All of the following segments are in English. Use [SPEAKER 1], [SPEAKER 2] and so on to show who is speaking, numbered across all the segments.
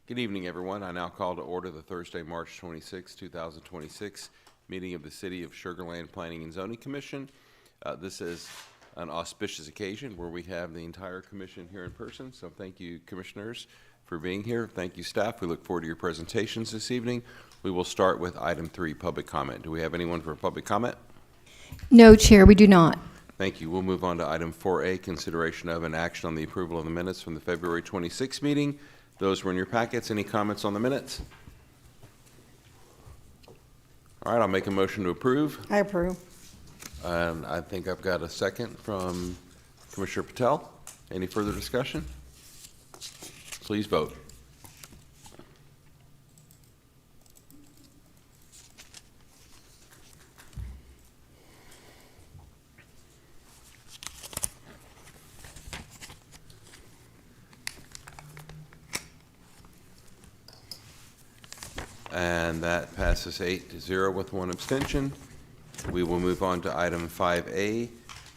[SPEAKER 1] Good evening, everyone. I now call to order the Thursday, March 26, 2026 meeting of the City of Sugar Land Planning and Zoning Commission. This is an auspicious occasion where we have the entire commission here in person. So thank you, commissioners, for being here. Thank you, staff. We look forward to your presentations this evening. We will start with item 3, public comment. Do we have anyone for public comment?
[SPEAKER 2] No, Chair, we do not.
[SPEAKER 1] Thank you. We'll move on to item 4A, consideration of an action on the approval of the minutes from the February 26th meeting. Those were in your packets. Any comments on the minutes? All right, I'll make a motion to approve.
[SPEAKER 3] I approve.
[SPEAKER 1] And I think I've got a second from Commissioner Patel. Any further discussion? Please vote. And that passes 8-0 with 1 abstention. We will move on to item 5A,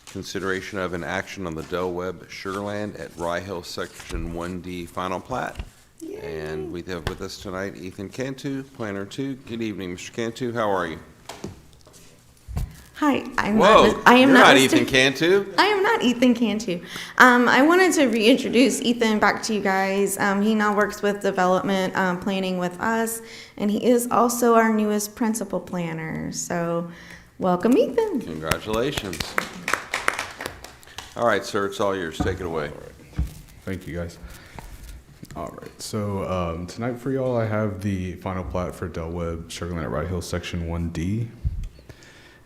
[SPEAKER 1] consideration of an action on the Del Webb Sugarland at Rye Hill Section 1D final plat.
[SPEAKER 3] Yay.
[SPEAKER 1] And we have with us tonight Ethan Cantu, Planner 2. Good evening, Mr. Cantu. How are you?
[SPEAKER 3] Hi, I am
[SPEAKER 1] you're not
[SPEAKER 3] Mr.
[SPEAKER 1] Ethan Cantu.
[SPEAKER 3] I am not Ethan Cantu. I wanted to reintroduce Ethan back to you guys. He now works with development planning with us, and he is also our newest principal planner. So, welcome, Ethan.
[SPEAKER 1] Congratulations. All right, sir, it's all yours. Take it away.
[SPEAKER 4] Thank you, guys. All right, so tonight for y'all, I have the final plat for Del Webb Sugarland at Rye Hill Section 1D.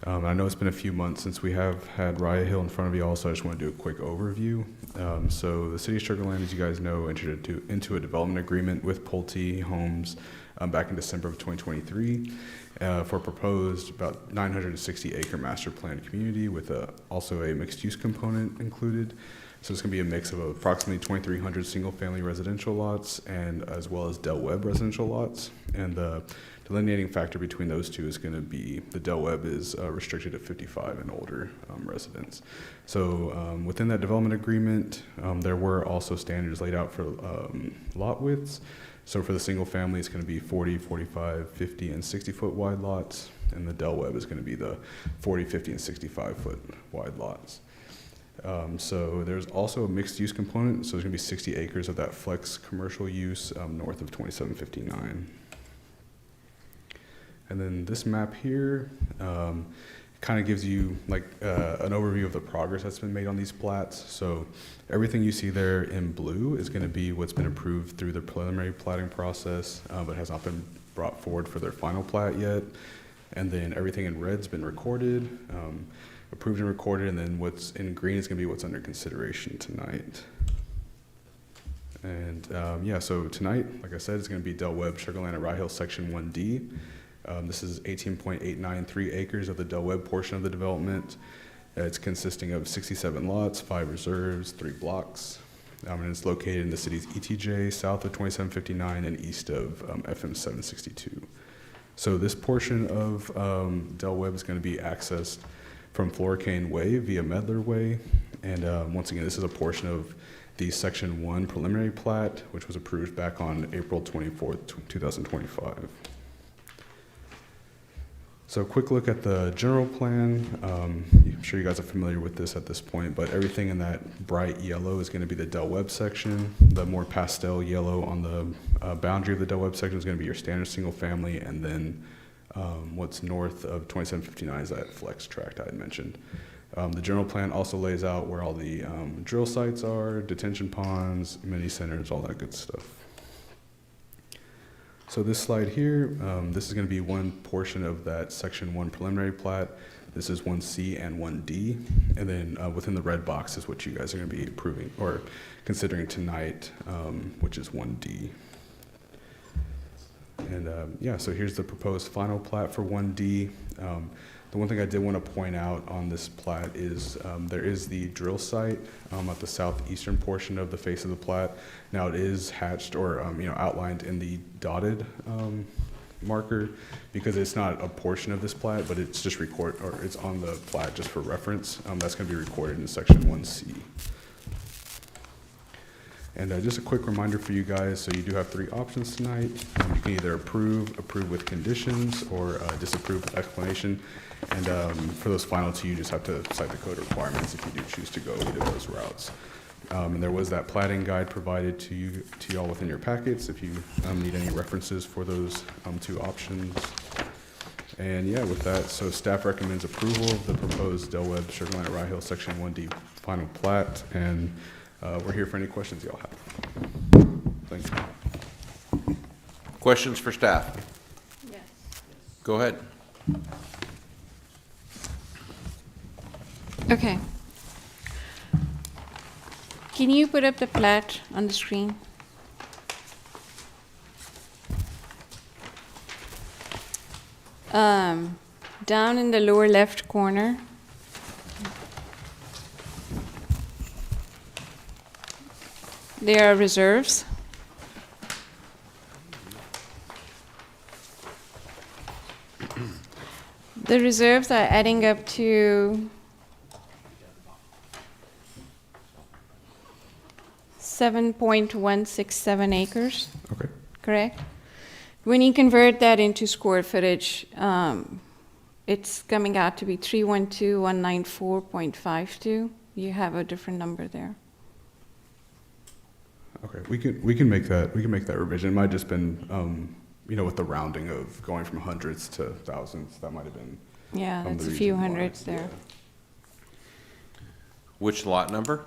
[SPEAKER 4] I know it's been a few months since we have had Rye Hill in front of you all, so I just want to do a quick overview. So the City of Sugar Land, as you guys know, entered into a development agreement with Pulte Homes back in December of 2023 for a proposed about 960-acre master planned community with also a mixed-use component included. So it's going to be a mix of approximately 2,300 single-family residential lots and as well as Del Webb residential lots. And the delineating factor between those two is going to be the Del Webb is restricted to 55 and older residents. So within that development agreement, there were also standards laid out for lot widths. So for the single family, it's going to be 40, 45, 50, and 60-foot wide lots. And the Del Webb is going to be the 40, 50, and 65-foot wide lots. So there's also a mixed-use component. So there's going to be 60 acres of that flex commercial use north of 2759. And then this map here kind of gives you like an overview of the progress that's been made on these plats. So everything you see there in blue is going to be what's been approved through the preliminary platting process, but has not been brought forward for their final plat yet. And then everything in red's been recorded, approved and recorded, and then what's in green is going to be what's under consideration tonight. And yeah, so tonight, like I said, it's going to be Del Webb Sugarland at Rye Hill Section 1D. This is 18.893 acres of the Del Webb portion of the development. It's consisting of 67 lots, 5 reserves, 3 blocks. And it's located in the city's ETJ, south of 2759 and east of FM 762. So this portion of Del Webb is going to be accessed from Floricane Way via Medler Way. And once again, this is a portion of the Section 1 preliminary plat, which was approved back on April 24th, 2025. So a quick look at the general plan. I'm sure you guys are familiar with this at this point, but everything in that bright yellow is going to be the Del Webb section. The more pastel yellow on the boundary of the Del Webb section is going to be your standard single family, and then what's north of 2759 is that flex tract I had mentioned. The general plan also lays out where all the drill sites are, detention ponds, mini centers, all that good stuff. So this slide here, this is going to be one portion of that Section 1 preliminary plat. This is 1C and 1D. And then within the red box is what you guys are going to be approving or considering tonight, which is 1D. And yeah, so here's the proposed final plat for 1D. The one thing I did want to point out on this plat is there is the drill site at the southeastern portion of the face of the plat. Now it is hatched or outlined in the dotted marker because it's not a portion of this plat, but it's just it's on the plat just for reference. That's going to be recorded in section 1C. And just a quick reminder for you guys, so you do have 3 options tonight. You can either approve with conditions, or disapprove with explanation. And for those final 2, you just have to cite the code requirements if you do choose to go either of those routes. And there was that plating guide provided to y'all within your packets if you need any references for those 2 options. And yeah, with that, so staff recommends approval of the proposed Del Webb Sugar Land at Rye Hill Section 1D final plat, and we're here for any questions y'all have. Thank you.
[SPEAKER 1] Questions for staff?
[SPEAKER 2] Yes.
[SPEAKER 1] Go ahead.
[SPEAKER 5] Okay. Can you put up the plat on the screen? Down in the lower left corner. There are reserves. The reserves are adding up to 7.167 acres,
[SPEAKER 4] Okay.
[SPEAKER 5] correct? When you convert that into square footage, it's coming out to be 312,194.52. You have a different number there.
[SPEAKER 4] Okay, we can make that revision. It might have just been, with the rounding of going from hundreds to thousands, that might have been.
[SPEAKER 5] Yeah,
[SPEAKER 4] the
[SPEAKER 5] that's a few
[SPEAKER 4] reason why.
[SPEAKER 5] hundreds there.
[SPEAKER 4] Yeah.
[SPEAKER 1] Which lot number?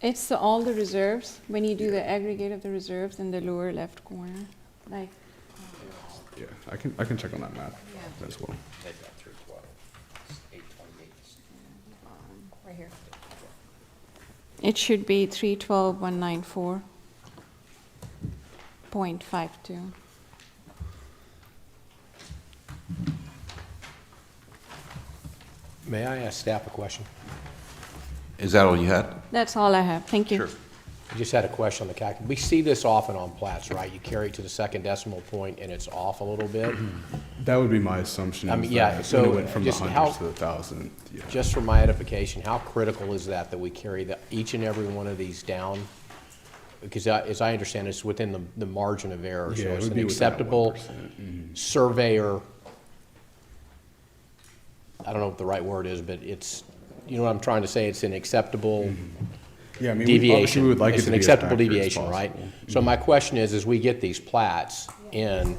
[SPEAKER 5] It's all the reserves. When you do the aggregate of the reserves in the lower left corner, like,
[SPEAKER 4] Yeah, I can check on that map as well.
[SPEAKER 5] right here. It should be 312,194.52.
[SPEAKER 6] May I ask staff a question?
[SPEAKER 1] Is that all you had?
[SPEAKER 5] That's all I have. Thank you.
[SPEAKER 1] Sure.
[SPEAKER 6] I just had a question on the calc. We see this often on plats, right? You carry it to the second decimal point and it's off a little bit.
[SPEAKER 4] That would be my assumption.
[SPEAKER 6] I
[SPEAKER 4] is
[SPEAKER 6] mean, yeah,
[SPEAKER 4] that
[SPEAKER 6] so
[SPEAKER 4] when it went from the
[SPEAKER 6] just
[SPEAKER 4] hundreds
[SPEAKER 6] how-
[SPEAKER 4] to the thousand. Yeah.
[SPEAKER 6] Just for my edification, how critical is that we carry each and every one of these down? Because as I understand, it's within the margin of error. So
[SPEAKER 4] Yeah, it
[SPEAKER 6] it's
[SPEAKER 4] would
[SPEAKER 6] an
[SPEAKER 4] be within that
[SPEAKER 6] acceptable
[SPEAKER 4] 1%.
[SPEAKER 6] surveyor, I don't know what the right word is, but it's, you know what I'm trying to say? It's an acceptable
[SPEAKER 4] Yeah, I mean, obviously
[SPEAKER 6] deviation.
[SPEAKER 4] we would like it
[SPEAKER 6] It's
[SPEAKER 4] to
[SPEAKER 6] an
[SPEAKER 4] be as
[SPEAKER 6] acceptable
[SPEAKER 4] accurate as
[SPEAKER 6] deviation, right?
[SPEAKER 4] possible.
[SPEAKER 6] So my question is, as we get these plats in,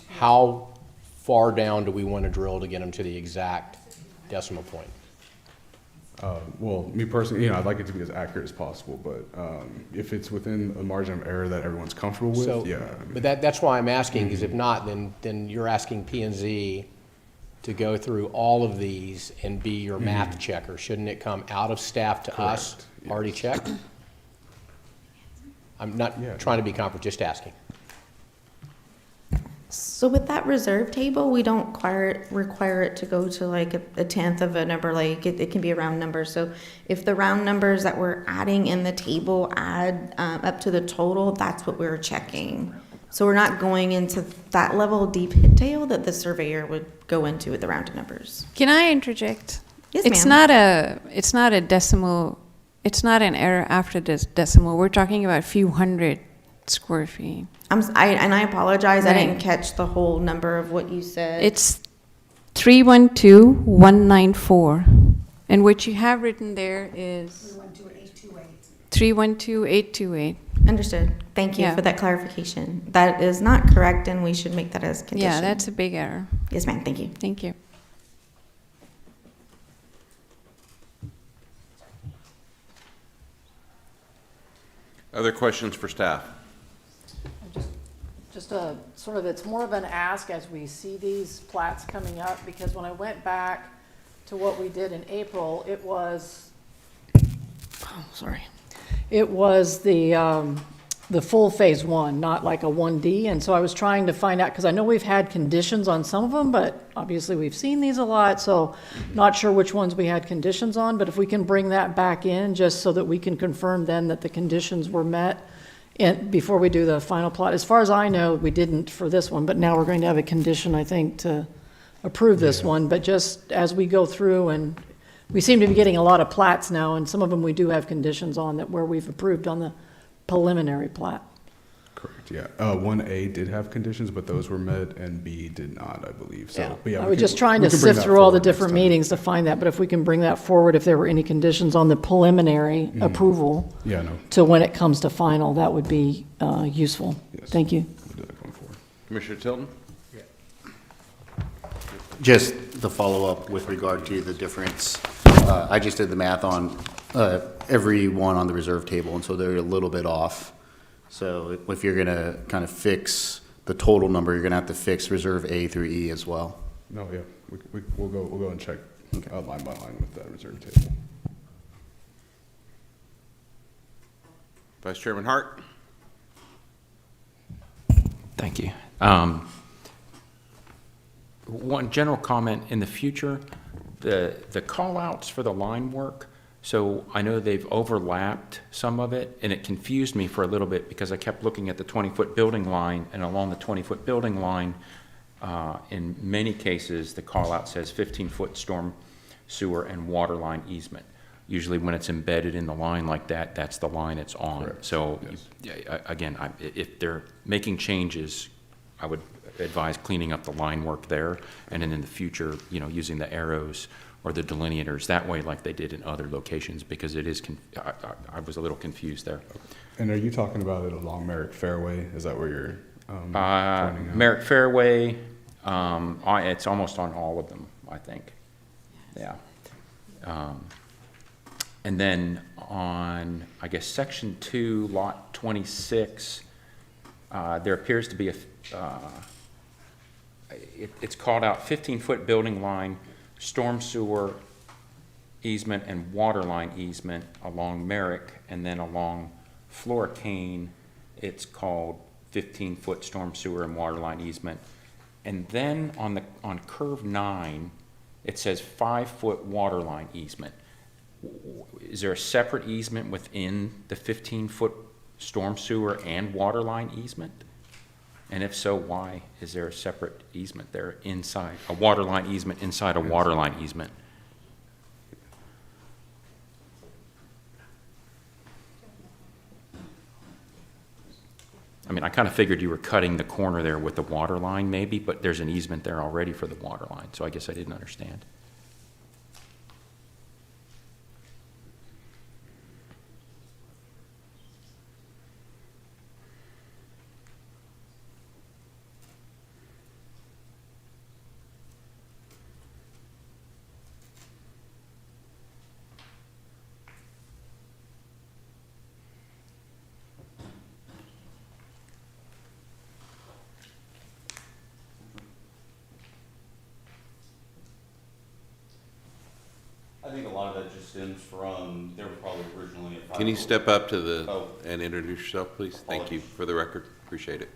[SPEAKER 6] how far down do we want to drill to get them to the exact decimal point?
[SPEAKER 4] Well, me personally, I'd like it to be as accurate as possible, but if it's within a margin of error that everyone's comfortable with,
[SPEAKER 6] So,
[SPEAKER 4] yeah.
[SPEAKER 6] but that's why I'm asking, because if not, then you're asking P and Z to go through all of these and be your math checker. Shouldn't it come out of staff to us,
[SPEAKER 4] Correct,
[SPEAKER 6] already
[SPEAKER 4] yes.
[SPEAKER 6] checked? I'm not
[SPEAKER 4] Yeah.
[SPEAKER 6] trying to be competent, just asking.
[SPEAKER 3] So with that reserve table, we don't require it to go to like a tenth of a number, like it can be a round number. So if the round numbers that we're adding in the table add up to the total, that's what we're checking. So we're not going into that level of deep detail that the surveyor would go into with the rounded numbers.
[SPEAKER 5] Can I interject?
[SPEAKER 3] Yes,
[SPEAKER 5] It's
[SPEAKER 3] ma'am.
[SPEAKER 5] it's not a decimal, it's not an error after this decimal. We're talking about a few hundred square feet.
[SPEAKER 3] I apologize, I
[SPEAKER 5] Right.
[SPEAKER 3] didn't catch the whole number of what you said.
[SPEAKER 5] It's 312,194. And what you have written there is 312,828.
[SPEAKER 3] Understood. Thank you
[SPEAKER 5] Yeah.
[SPEAKER 3] for that clarification. That is not correct, and we should make that as condition.
[SPEAKER 5] Yeah, that's a big error.
[SPEAKER 3] Yes, ma'am, thank you.
[SPEAKER 5] Thank you.
[SPEAKER 1] Other questions for staff?
[SPEAKER 7] Just a sort of, it's more of an ask as we see these plats coming up, because when I went back to what we did in April, it was, it was the full phase one, not like a 1D. And so I was trying to find out, because I know we've had conditions on some of them, but obviously we've seen these a lot, so not sure which ones we had conditions on, but if we can bring that back in, just so that we can confirm then that the conditions were met before we do the final plot. As far as I know, we didn't for this one, but now we're going to have a condition, I think, to approve this one. But just as we go through, and we seem to be getting a lot of plats now, and some of them we do have conditions on that where we've approved on the preliminary plat.
[SPEAKER 4] Correct, yeah. 1A did have conditions, but those were met, and B did not, I believe, so. But yeah,
[SPEAKER 7] I
[SPEAKER 4] we
[SPEAKER 7] was
[SPEAKER 4] can-
[SPEAKER 7] just trying
[SPEAKER 4] we
[SPEAKER 7] to
[SPEAKER 4] can bring
[SPEAKER 7] sift
[SPEAKER 4] that
[SPEAKER 7] through all the
[SPEAKER 4] forward next
[SPEAKER 7] different
[SPEAKER 4] time.
[SPEAKER 7] meetings to find that, but if we can bring that forward, if there were any conditions on the preliminary approval
[SPEAKER 4] Yeah, no,
[SPEAKER 7] to when it comes to final, that would be useful.
[SPEAKER 4] Yes.
[SPEAKER 7] Thank you.
[SPEAKER 4] we'll do that going forward.
[SPEAKER 1] Commissioner Tilton?
[SPEAKER 8] Just the follow-up with regard to the difference. I just did the math on every one on the reserve table, and so they're a little bit off. So if you're going to kind of fix the total number, you're going to have to fix reserve A through E as well.
[SPEAKER 4] No, yeah, we'll go and check line by line with that reserve table.
[SPEAKER 1] Vice Chairman Hart?
[SPEAKER 9] Thank you. One general comment, in the future, the call-outs for the line work, so I know they've overlapped some of it, and it confused me for a little bit because I kept looking at the 20-foot building line, and along the 20-foot building line, in many cases, the call-out says 15-foot storm sewer and water line easement. Usually when it's embedded in the line like that, that's the line it's on.
[SPEAKER 4] Correct.
[SPEAKER 9] So,
[SPEAKER 4] Yes.
[SPEAKER 9] yeah, again, if they're making changes, I would advise cleaning up the line work there, and then in the future, using the arrows or the delineators that way like they did in other locations, because it is, I was a little confused there.
[SPEAKER 4] And are you talking about it along Merrick Fairway? Is that where you're pointing out?
[SPEAKER 9] Merrick Fairway, it's almost on all of them, I think. Yeah. And then on, I guess, section 2, lot 26, there appears to be it's called out 15-foot building line, storm sewer easement, and water line easement along Merrick, and then along Floricane, it's called 15-foot storm sewer and water line easement. And then on curve 9, it says 5-foot water line easement. Is there a separate easement within the 15-foot storm sewer and water line easement? And if so, why is there a separate easement there inside, a water line easement inside a water line easement? I mean, I kind of figured you were cutting the corner there with the water line maybe, but there's an easement there already for the water line, so I guess I didn't understand.
[SPEAKER 10] I think a lot of that just stems from, there was probably originally a.
[SPEAKER 1] Can you step up to the,
[SPEAKER 10] Oh.
[SPEAKER 1] and introduce yourself, please? Thank you, for the record, appreciate it.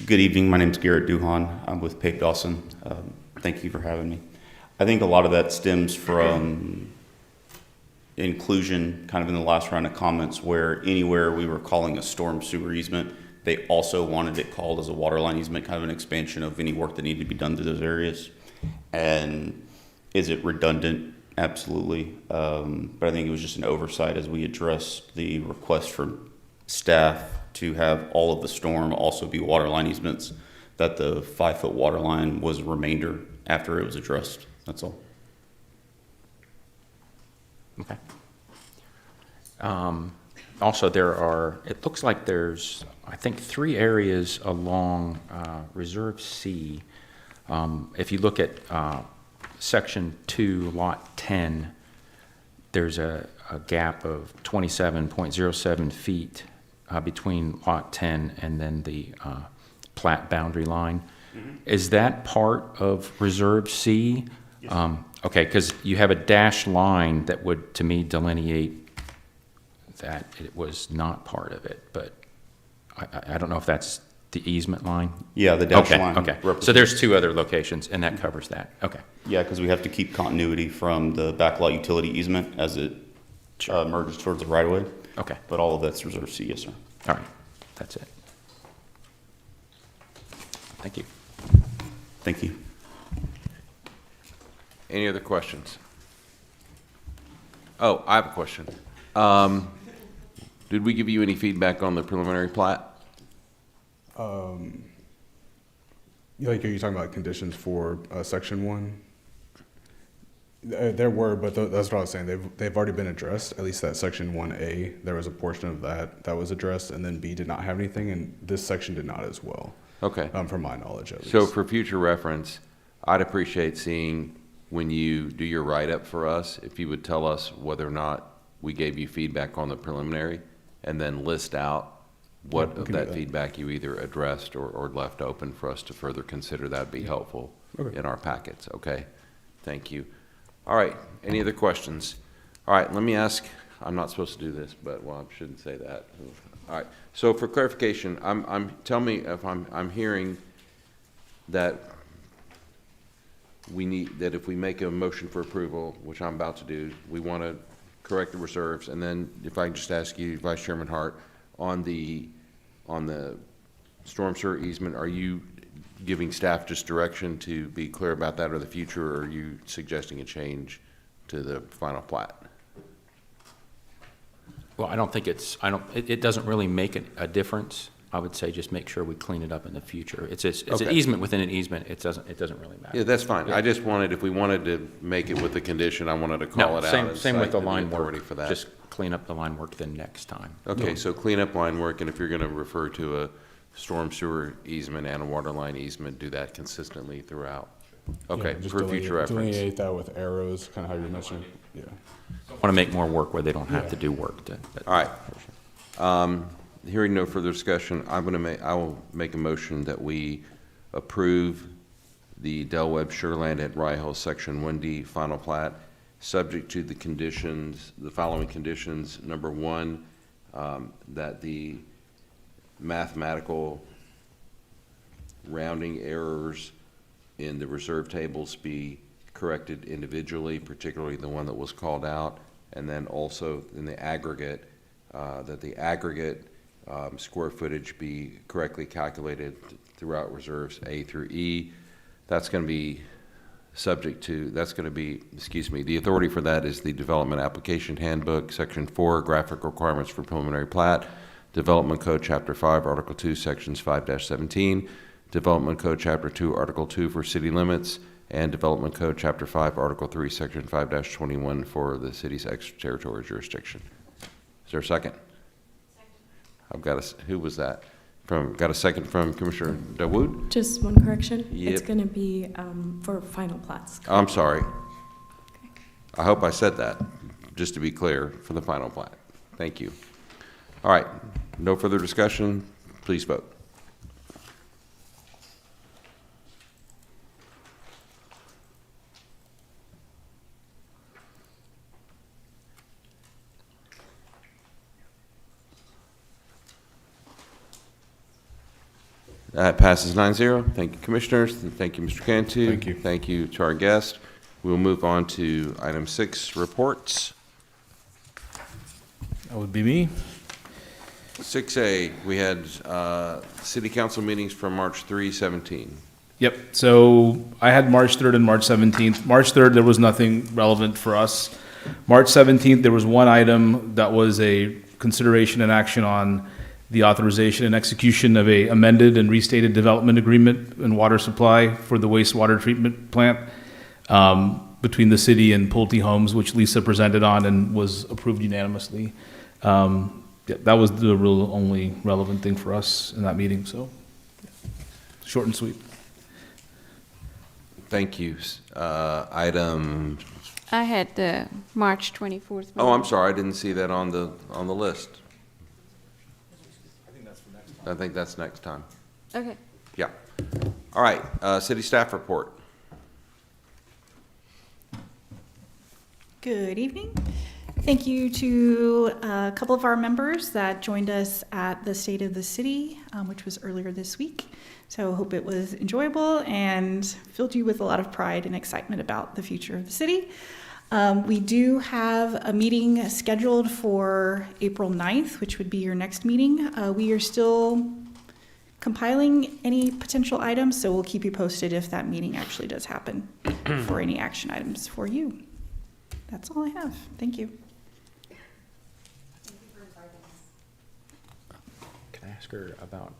[SPEAKER 10] Good evening, my name's Garrett Duhan. I'm with Pape Dawson. Thank you for having me. I think a lot of that stems from inclusion kind of in the last round of comments where anywhere we were calling a storm sewer easement, they also wanted it called as a water line easement, kind of an expansion of any work that needed to be done through those areas. And is it redundant? Absolutely. But I think it was just an oversight as we addressed the request from staff to have all of the storm also be water line easements, that the 5-foot water line was a remainder after it was addressed. That's all.
[SPEAKER 9] Okay. Also, it looks like there's, I think, 3 areas along Reserve C. If you look at Section 2, Lot 10, there's a gap of 27.07 feet between Lot 10 and then the plat boundary line. Mm-hmm. Is that part of Reserve C? Yes. Okay, because you have a dashed line that would, to me, delineate that it was not part of it, but I don't know if that's the easement line?
[SPEAKER 10] Yeah, the dashed line.
[SPEAKER 9] Okay, so there's 2 other locations, and that covers that. Okay.
[SPEAKER 10] Yeah, because we have to keep continuity from the backlot utility easement as it merges towards the right-of-way.
[SPEAKER 9] Okay.
[SPEAKER 10] But all of that's Reserve C, yes, sir.
[SPEAKER 9] All right, that's it. Thank you.
[SPEAKER 10] Thank you.
[SPEAKER 1] Any other questions? Oh, I have a question. Do Did we give you any feedback on the preliminary plat?
[SPEAKER 4] Like, are you talking about conditions for section 1? There were, but that's what I was saying. They've already been addressed. At least that section 1A, there was a portion of that was addressed, and then B did not have anything, and this section did not as well.
[SPEAKER 1] Okay.
[SPEAKER 4] From my knowledge, at least.
[SPEAKER 1] So for future reference, I'd appreciate seeing when you do your write-up for us, if you would tell us whether or not we gave you feedback on the preliminary, and then list out what
[SPEAKER 4] Yeah, we
[SPEAKER 1] of
[SPEAKER 4] can do
[SPEAKER 1] that
[SPEAKER 4] that.
[SPEAKER 1] feedback you either addressed or left open for us to further consider. That'd be helpful
[SPEAKER 4] Okay.
[SPEAKER 1] in our packets, okay? Thank you. All right, any other questions? All right, let me ask, I'm not supposed to do this, but, well, I shouldn't say that. All right, so for clarification, tell me if I'm hearing that that if we make a motion for approval, which I'm about to do, we want to correct the reserves, and then if I can just ask you, Vice Chairman Hart, on the storm sewer easement, are you giving staff just direction to be clear about that or the future, or are you suggesting a change to the final plat?
[SPEAKER 9] Well, I don't think it doesn't really make a difference. I would say just make sure we clean it up in the future. It's an
[SPEAKER 1] Okay.
[SPEAKER 9] easement within an easement. It doesn't really matter.
[SPEAKER 1] Yeah, that's fine. I just wanted, if we wanted to make it with the condition, I wanted to call
[SPEAKER 9] No,
[SPEAKER 1] it out.
[SPEAKER 9] same
[SPEAKER 1] and
[SPEAKER 9] with
[SPEAKER 1] cite
[SPEAKER 9] the
[SPEAKER 1] the
[SPEAKER 9] line
[SPEAKER 1] authority
[SPEAKER 9] work.
[SPEAKER 1] for that.
[SPEAKER 9] Just clean up the line work then next time.
[SPEAKER 1] Okay, so clean up line work, and if you're gonna refer to a storm sewer easement and a water line easement, do that consistently throughout. Okay,
[SPEAKER 4] Yeah, just
[SPEAKER 1] for future reference.
[SPEAKER 4] delineate that with arrows, kind of how you're mentioning. Yeah.
[SPEAKER 9] Want to make more work where they don't have to do work.
[SPEAKER 1] All right. Hearing no further discussion, I will make a motion that we approve the Del Webb Sugarland at Rye Hill Section 1D final plat, subject to the conditions, the following conditions. Number one, that the mathematical rounding errors in the reserve tables be corrected individually, particularly the one that was called out, and then also in the aggregate, that the aggregate square footage be correctly calculated throughout reserves A through E. That's going to be subject to, the authority for that is the Development Application Handbook, Section 4, Graphic Requirements for Preliminary Plat, Development Code, Chapter 5, Article 2, Sections 5-17, Development Code, Chapter 2, Article 2 for city limits, and Development Code, Chapter 5, Article 3, Section 5-21 for the city's extraterritorial jurisdiction. Is there a second? I've got who was that? Got a second from Commissioner Dawood?
[SPEAKER 11] Just one correction.
[SPEAKER 1] Yep.
[SPEAKER 11] It's going to be for final plats.
[SPEAKER 1] I'm sorry. I hope I said that, just to be clear, for the final plat. Thank you. All right, no further discussion. Please vote. That passes 9-0. Thank you, Commissioners. And thank you, Mr. Cantu.
[SPEAKER 4] Thank you.
[SPEAKER 1] Thank you to our guest. We'll move on to item 6, reports.
[SPEAKER 12] That would be me.
[SPEAKER 1] 6A, we had city council meetings from March 3/17.
[SPEAKER 12] Yep, so I had March 3rd and March 17th. March 3rd, there was nothing relevant for us. March 17th, there was one item that was a consideration and action on the authorization and execution of a amended and restated development agreement and water supply for the wastewater treatment plant between the city and Pulte Homes, which Lisa presented on and was approved unanimously. Yeah, that was the real only relevant thing for us in that meeting, so short and sweet.
[SPEAKER 1] Thank you. Item,
[SPEAKER 5] I had the March 24th.
[SPEAKER 1] oh, I'm sorry, I didn't see that on the list. I think that's next time.
[SPEAKER 5] Okay.
[SPEAKER 1] Yeah. All right, city staff report.
[SPEAKER 13] Good evening. Thank you to a couple of our members that joined us at the State of the City, which was earlier this week. So I hope it was enjoyable and filled you with a lot of pride and excitement about the future of the city. We do have a meeting scheduled for April 9th, which would be your next meeting. We are still compiling any potential items, so we'll keep you posted if that meeting actually does happen for any action items for you. That's all I have. Thank you.
[SPEAKER 9] ask her about?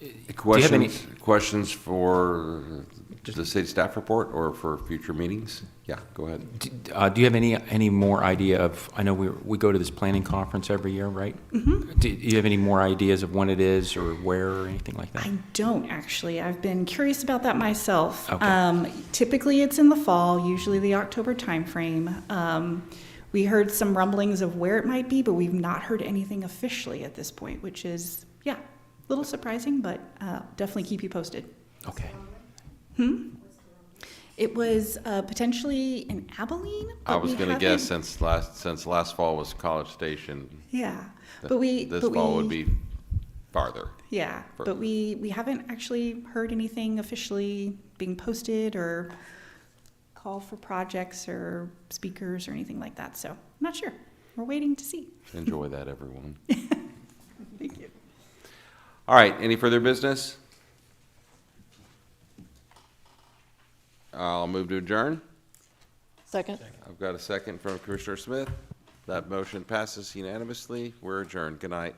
[SPEAKER 9] Do you have any-
[SPEAKER 1] Questions for the city staff report or for future meetings? Yeah, go ahead.
[SPEAKER 9] Do you have any more idea of, I know we go to this planning conference every year, right? Mm-hmm. Do you have any more ideas of when it is or where or anything like that?
[SPEAKER 13] I don't actually. I've been curious about that myself.
[SPEAKER 9] Okay.
[SPEAKER 13] Typically, it's in the fall, usually the October timeframe. We heard some rumblings of where it might be, but we've not heard anything officially at this point, which is, yeah, a little surprising, but definitely keep you posted.
[SPEAKER 9] Okay.
[SPEAKER 13] It was potentially in Abilene.
[SPEAKER 1] I
[SPEAKER 13] but
[SPEAKER 1] was
[SPEAKER 13] we
[SPEAKER 1] going to guess
[SPEAKER 13] haven't-
[SPEAKER 1] since last fall was College Station.
[SPEAKER 13] Yeah,
[SPEAKER 1] This fall would be farther.
[SPEAKER 13] Yeah, but we haven't actually heard anything officially being posted or call for projects or speakers or anything like that. So I'm not sure. We're waiting to see.
[SPEAKER 1] Enjoy that, everyone.
[SPEAKER 13] Thank you.
[SPEAKER 1] All right, any further business? I'll move to adjourn.
[SPEAKER 7] Second?
[SPEAKER 1] I've got a second from Commissioner Smith. That motion passes unanimously. We're adjourned. Good night.